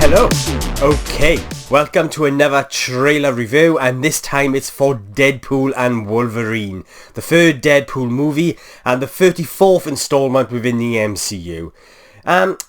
Hello. Okay, welcome to another trailer review, and this time it's for Deadpool and Wolverine, the third Deadpool movie and the 34th installment within the MCU.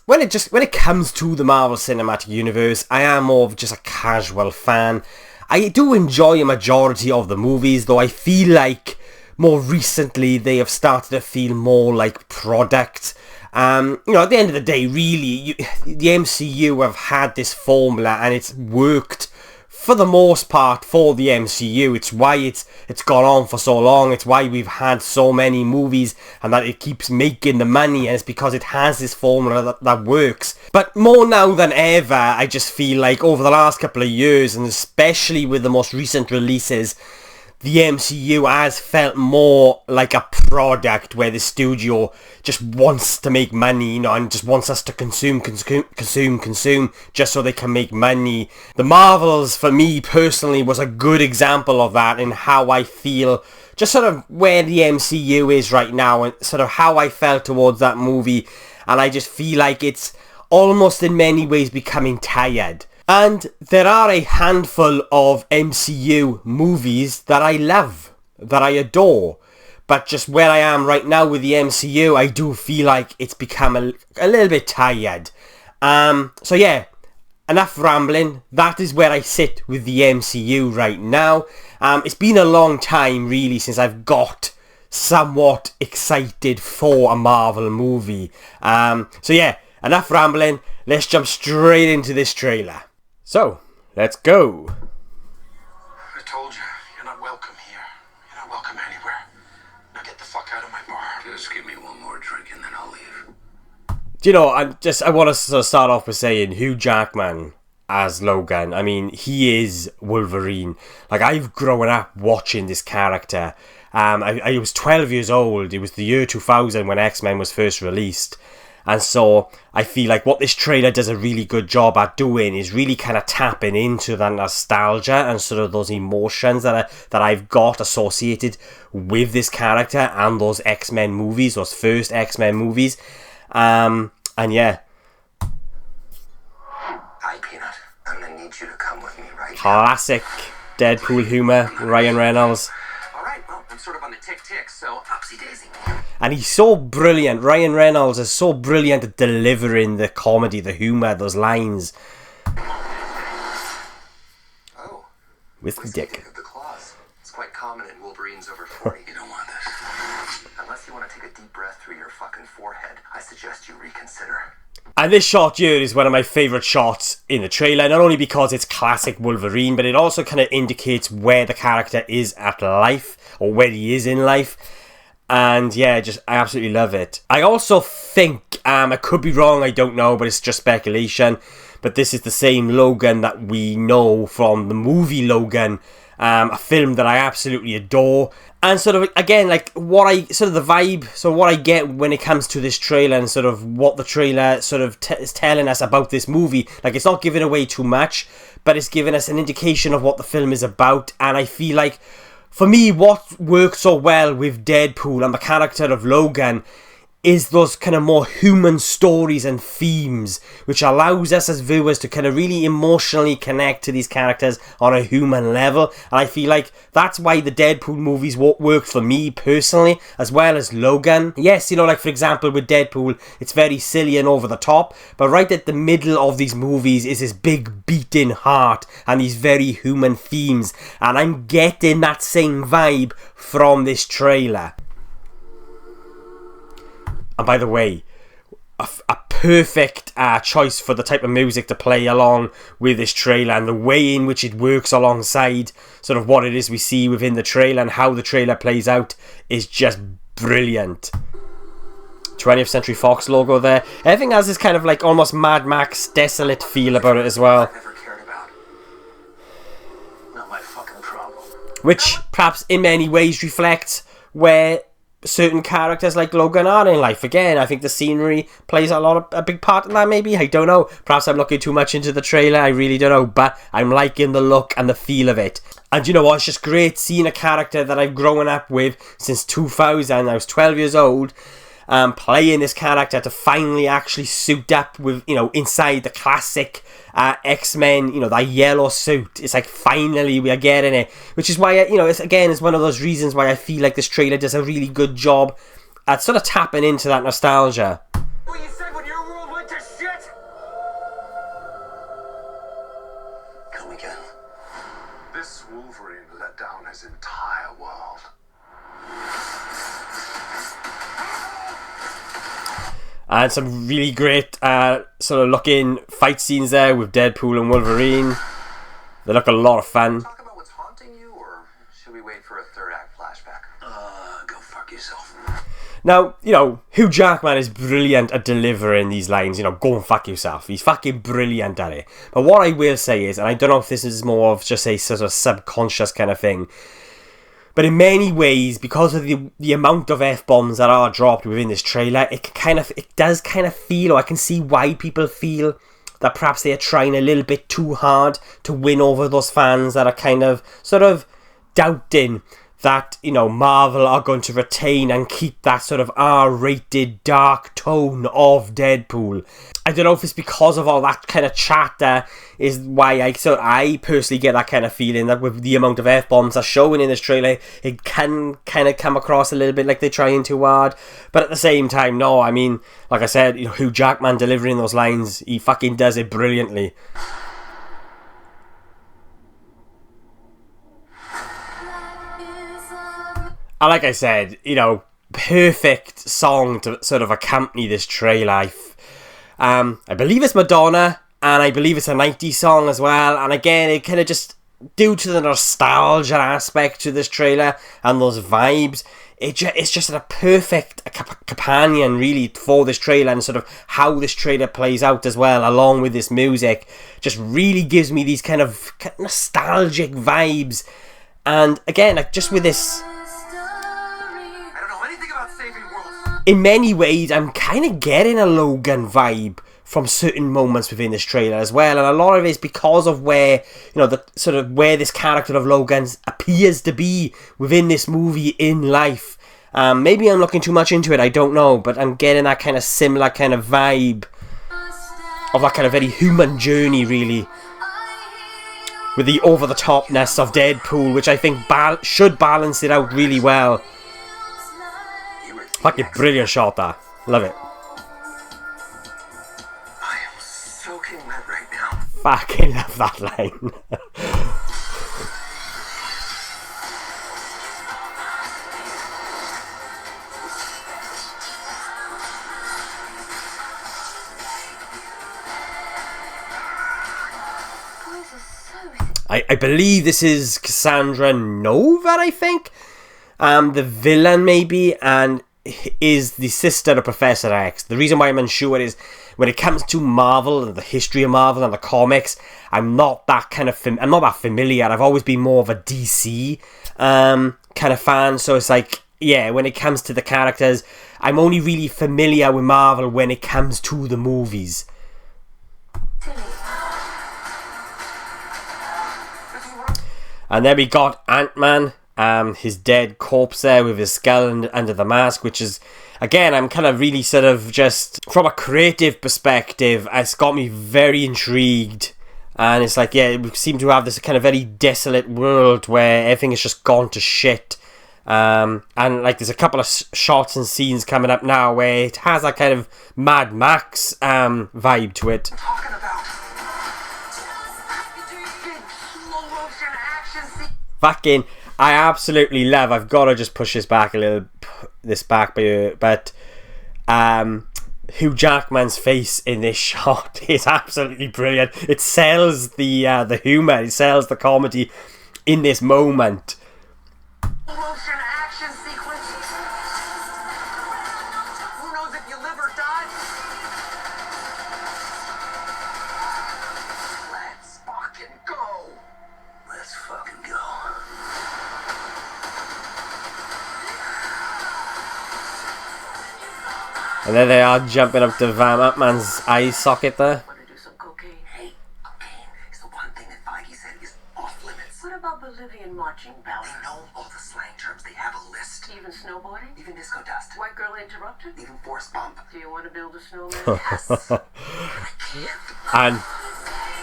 When it comes to the Marvel Cinematic Universe, I am more of just a casual fan. I do enjoy a majority of the movies, though I feel like more recently they have started to feel more like product. At the end of the day, really, the MCU have had this formula and it's worked for the most part for the MCU. It's why it's gone on for so long. It's why we've had so many movies and that it keeps making the money, and it's because it has this formula that works. But more now than ever, I just feel like over the last couple of years, and especially with the most recent releases, the MCU has felt more like a product where the studio just wants to make money, and just wants us to consume, just so they can make money. The Marvels, for me personally, was a good example of that, in how I feel, just sort of where the MCU is right now, and sort of how I felt towards that movie, and I just feel like it's almost in many ways becoming tired. And there are a handful of MCU movies that I love, that I adore. But just where I am right now with the MCU, I do feel like it's become a little bit tired. So yeah, enough rambling. That is where I sit with the MCU right now. It's been a long time really since I've got somewhat excited for a Marvel movie. So yeah, enough rambling. Let's jump straight into this trailer. So, let's go. I told you, you're not welcome here. You're not welcome anywhere. Now get the fuck out of my bar. Just give me one more drink and then I'll leave. I want to sort of start off with saying Hugh Jackman as Logan. I mean, he is Wolverine. Like, I've grown up watching this character. I was 12 years old. It was the year 2000 when X-Men was first released. And so I feel like what this trailer does a really good job at doing is really kind of tapping into that nostalgia and sort of those emotions that I've got associated with this character and those X-Men movies, those first X-Men movies. And yeah. Hi, Peanut. I'm gonna need you to come with me right now. Classic Deadpool humor, Ryan Reynolds. All right, well, I'm sort of on the tick-tick, so upsy-daisy. And he's so brilliant. Ryan Reynolds is so brilliant at delivering the comedy, the humour, those lines. Oh. With the dick. Of the claws. It's quite common in Wolverines over 40. You don't want this. Unless you want to take a deep breath through your fucking forehead, I suggest you reconsider. And this shot here is one of my favourite shots in the trailer, not only because it's classic Wolverine, but it also kind of indicates where the character is at life, or where he is in life. And yeah, I absolutely love it. I also think, I could be wrong, I don't know, but it's just speculation, but this is the same Logan that we know from the movie Logan, a film that I absolutely adore. And sort of, again, like, the vibe, so what I get when it comes to this trailer and sort of what the trailer sort of is telling us about this movie, like, it's not giving away too much, but it's giving us an indication of what the film is about. And I feel like, for me, what works so well with Deadpool and the character of Logan is those kind of more human stories and themes, which allows us as viewers to kind of really emotionally connect to these characters on a human level. And I feel like that's why the Deadpool movies work for me personally, as well as Logan. Yes, like, for example, with Deadpool, it's very silly and over the top, but right at the middle of these movies is this big beating heart and these very human themes. And I'm getting that same vibe from this trailer. And by the way, a perfect choice for the type of music to play along with this trailer, and the way in which it works alongside sort of what it is we see within the trailer and how the trailer plays out is just brilliant. 20th Century Fox logo there. Everything has this kind of like almost Mad Max desolate feel about it as well. Never cared about. Not my fucking problem. Which perhaps in many ways reflects where certain characters like Logan are in life. Again, I think the scenery plays a big part in that, maybe. I don't know. Perhaps I'm looking too much into the trailer. I really don't know. But I'm liking the look and the feel of it. And you know what? It's just great seeing a character that I've grown up with since 2000. I was 12 years old. playing this character to finally actually suit up with, you know, inside the classic X-Men, you know, that yellow suit. It's like finally we are getting it, which is why, you know, it's one of those reasons why I feel like this trailer does a really good job at sort of tapping into that nostalgia. What you said when your world went to shit? Come again. This Wolverine let down his entire world. And some really great sort of looking fight scenes there with Deadpool and Wolverine. They look a lot of fun. Talk about what's haunting you, or should we wait for a third act flashback? Go fuck yourself. Now, you know, Hugh Jackman is brilliant at delivering these lines, you know, go and fuck yourself. He's fucking brilliant at it. But what I will say is, and I don't know if this is more of just a sort of subconscious kind of thing, but in many ways, because of the amount of F-bombs that are dropped within this trailer, it does kind of feel, or I can see why people feel that perhaps they are trying a little bit too hard to win over those fans that are kind of sort of doubting that, you know, Marvel are going to retain and keep that sort of R-rated dark tone of Deadpool. I don't know if it's because of all that kind of chatter is why I personally get that kind of feeling that with the amount of F-bombs are showing in this trailer, it can kind of come across a little bit like they're trying too hard. But at the same time, no, I mean, like I said, you know, Hugh Jackman delivering those lines, he fucking does it brilliantly. And like I said, you know, perfect song to sort of accompany this trailer. I believe it's Madonna, and I believe it's a 90s song as well. And again, it kind of just, due to the nostalgia aspect to this trailer and those vibes, it's just a perfect companion really for this trailer, and sort of how this trailer plays out as well, along with this music. Just really gives me these kind of nostalgic vibes. And again, like just with this, in many ways, I'm kind of getting a Logan vibe from certain moments within this trailer as well, and a lot of it is because of where, you know, the sort of where this character of Logan appears to be within this movie in life. Maybe I'm looking too much into it, I don't know, but I'm getting that kind of similar kind of vibe of that kind of very human journey, really, with the over-the-topness of Deadpool, which I think should balance it out really well. Fucking brilliant shot there. Love it. I am soaking wet right now. Fucking love that line. I believe this is Cassandra Nova, I think. The villain, maybe, and is the sister of Professor X. The reason why I'm unsure is when it comes to Marvel and the history of Marvel and the comics, I'm not that familiar. I've always been more of a DC kind of fan. So it's like, yeah, when it comes to the characters, I'm only really familiar with Marvel when it comes to the movies. And then we got Ant-Man. His dead corpse there with his skull under the mask, which is, again, I'm kind of really sort of just, from a creative perspective, it's got me very intrigued. And it's like, yeah, we seem to have this kind of very desolate world where everything has just gone to shit. And like there's a couple of shots and scenes coming up now where it has that kind of Mad Max vibe to it. Talking about big slow motion action scene. Fucking, I absolutely love. I've got to just push this back a little, but Hugh Jackman's face in this shot is absolutely brilliant. It sells the humor, it sells the comedy in this moment. Motion action sequence. Who knows if you live or die? Let's fucking go. Let's fucking go. And there they are jumping up to Ant-Man's eye socket there. Want to do some cocaine? Hey, cocaine is the one thing that Feige said is off limits. What about Bolivian marching band? They know all the slang terms. They have a list. dust. Even snowboarding? Even disco dust. White girl interrupted? Even force bump. Do you want to build a snowman? Yes. And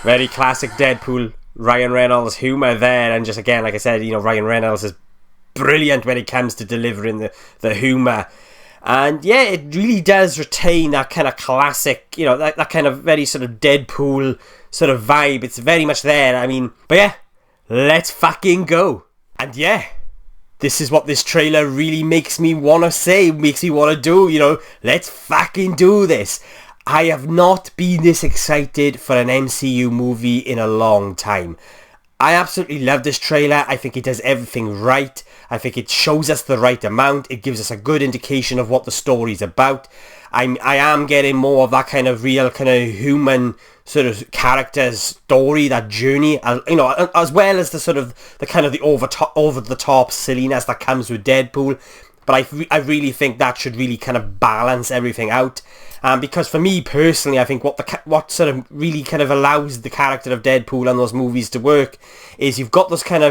very classic Deadpool, Ryan Reynolds humour there, and just again, like I said, you know, Ryan Reynolds is brilliant when it comes to delivering the humour. And yeah, it really does retain that kind of classic, you know, that kind of very sort of Deadpool sort of vibe. It's very much there. I mean, but yeah, let's fucking go. And yeah, this is what this trailer really makes me want to say, makes me want to do, you know, let's fucking do this. I have not been this excited for an MCU movie in a long time. I absolutely love this trailer. I think it does everything right. I think it shows us the right amount. It gives us a good indication of what the story's about. I am getting more of that kind of real kind of human sort of character story, that journey, you know, as well as the sort of the kind of the over the top silliness that comes with Deadpool. But I really think that should really kind of balance everything out. Because for me personally, I think what sort of really kind of allows the character of Deadpool and those movies to work is you've got that kind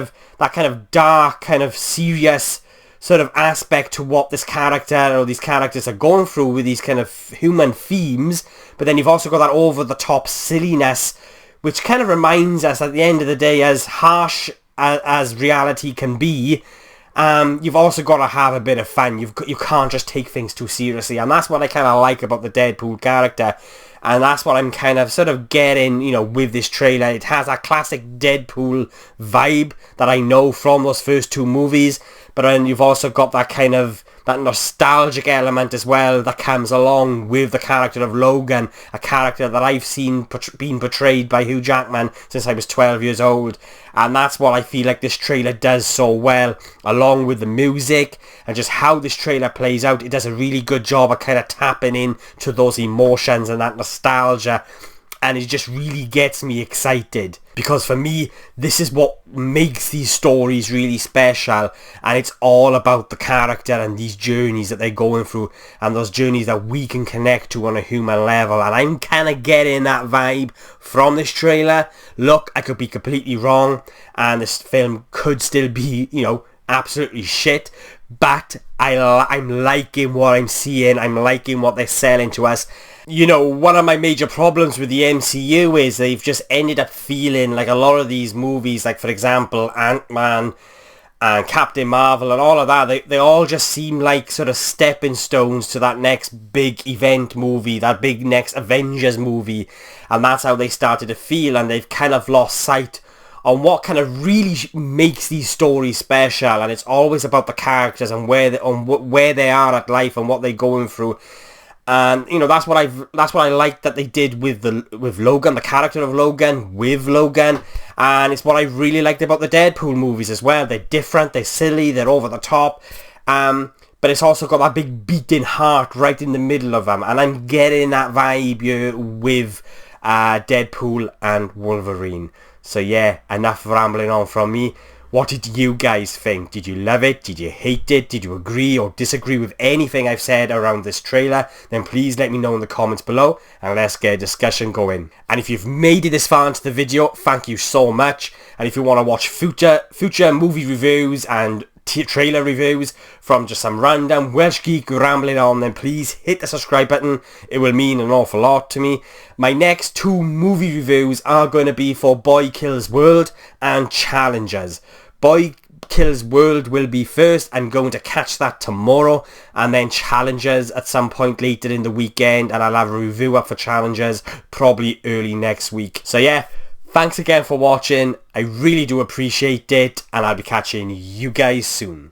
of dark, kind of serious sort of aspect to what this character or these characters are going through with these kind of human themes, but then you've also got that over the top silliness, which kind of reminds us at the end of the day, as harsh as reality can be, you've also got to have a bit of fun. You can't just take things too seriously, and that's what I kind of like about the Deadpool character, and that's what I'm kind of sort of getting, you know, with this trailer. It has that classic Deadpool vibe that I know from those first two movies, but then you've also got that kind of that nostalgic element as well that comes along with the character of Logan, a character that I've seen being portrayed by Hugh Jackman since I was 12 years old. And that's what I feel like this trailer does so well, along with the music and just how this trailer plays out. It does a really good job of kind of tapping in to those emotions and that nostalgia, and it just really gets me excited, because for me, this is what makes these stories really special, and it's all about the character and these journeys that they're going through, and those journeys that we can connect to on a human level. And I'm kind of getting that vibe from this trailer. Look, I could be completely wrong, and this film could still be, you know, absolutely shit, but I'm liking what I'm seeing. I'm liking what they're selling to us. You know, one of my major problems with the MCU is they've just ended up feeling like a lot of these movies, like for example Ant-Man and Captain Marvel and all of that, they all just seem like sort of stepping stones to that next big event movie, that big next Avengers movie, and that's how they started to feel, and they've kind of lost sight on what kind of really makes these stories special. And it's always about the characters and where they are at life and what they're going through. And you know, that's what I liked that they did with Logan, the character of Logan, with Logan. And it's what I really liked about the Deadpool movies as well. They're different, they're silly, they're over the top, but it's also got that big beating heart right in the middle of them, and I'm getting that vibe here with Deadpool and Wolverine. So yeah, enough rambling on from me. What did you guys think? Did you love it? Did you hate it? Did you agree or disagree with anything I've said around this trailer? Then please let me know in the comments below, and let's get a discussion going. And if you've made it this far into the video, thank you so much. And if you want to watch future movie reviews and trailer reviews from just some random Welsh geek rambling on, then please hit the subscribe button. It will mean an awful lot to me. My next two movie reviews are going to be for Boy Kills World and Challengers. Boy Kills World will be first. I'm going to catch that tomorrow, and then Challengers at some point later in the weekend, and I'll have a review up for Challengers probably early next week. So yeah, thanks again for watching. I really do appreciate it, and I'll be catching you guys soon.